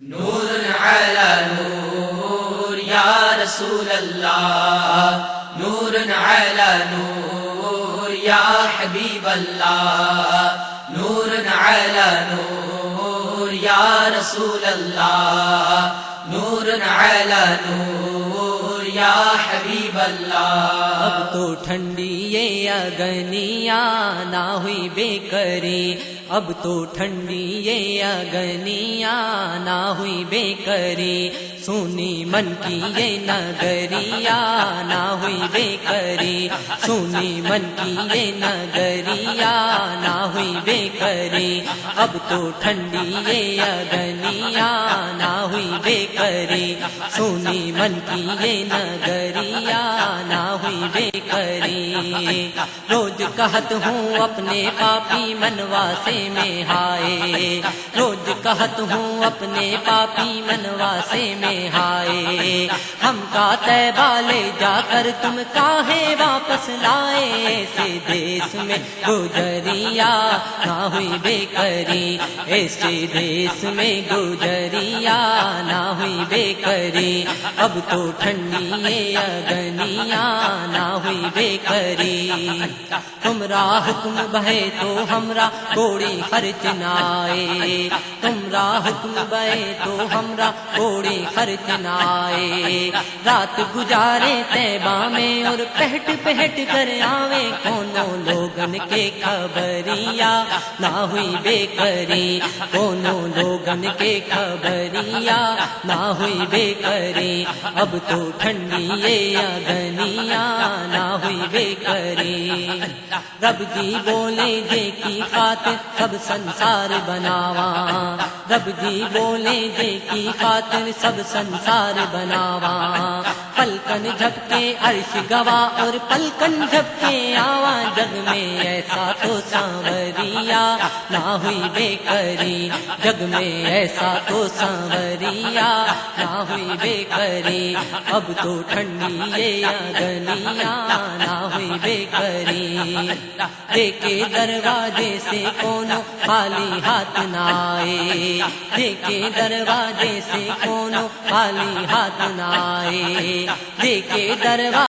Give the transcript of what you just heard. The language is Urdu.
نور على نور يا رسول الله، نور على نور يا حبيب الله، نور على نور يا رسول الله، نور على نور يا حبيب الله۔ اب تو ٹھنڈی یہ اگنیاں نہ ہوئی بے کری، اب تو ٹھنڈی یہ اگنیاں نہ ہوئی بے کری، سونی من کی یہ نگریا نہ ہوئی بے کری، سونی من کی یہ نگریا نہ ہوئی بے کری، اب تو ٹھنڈی یہ اگنیاں نہ ہوئی بے کری، سونی من کی یہ نگریا نہ ہوئی بے کری۔ روز کہت ہوں اپنے پاپی منواسے میں ہائے، روز کہت ہوں اپنے پاپی منواسے میں ہائے، ہم کا طیبہ لے جا کر تم کاہے واپس لائے، ایسے دیس میں گزریا نہ ہوئی بے کری، ایسے دیس میں گزریا نہ ہوئی بے کری، اب تو ٹھنڈی یہ اگنیاں نہ ہوئی بے کری۔ تمرا حکم بہے تو ہمرا کوڑی خرچ نہ آئے، تمرا حکم بہے تو ہمرا کوڑی خرچ نہ آئے، رات گزارے طیبہ میں اور پہٹ پہٹ کر آوے، کونوں لوگن کے خبریا نہ ہوئی بے کری، کونوں لوگن کے خبریا نہ ہوئی بے کری، اب تو ٹھنڈی یہ اگنیاں نہ ہوئی بے کری۔ رب جی بولے جے کی خاطر سب سنسار بناواں، رب جی بولے جے کی خاطر سب سنسار بناواں، پلکن جھپکے عرش گوا اور پلکن جھپکے آواں، جگ میں ایسا تو سانوریا نہ ہوئی بے کری، جگ میں ایسا تو سانوریا نہ ہوئی بے کری، اب تو ٹھنڈی یہ اگنیاں نہ ہوئی بے کری۔ دیکھے دروازے سے کونوں خالی ہاتھ نہ آئے، دیکھے دروازے سے کونوں خالی ہاتھ نہ آئے، دیکھے دروازے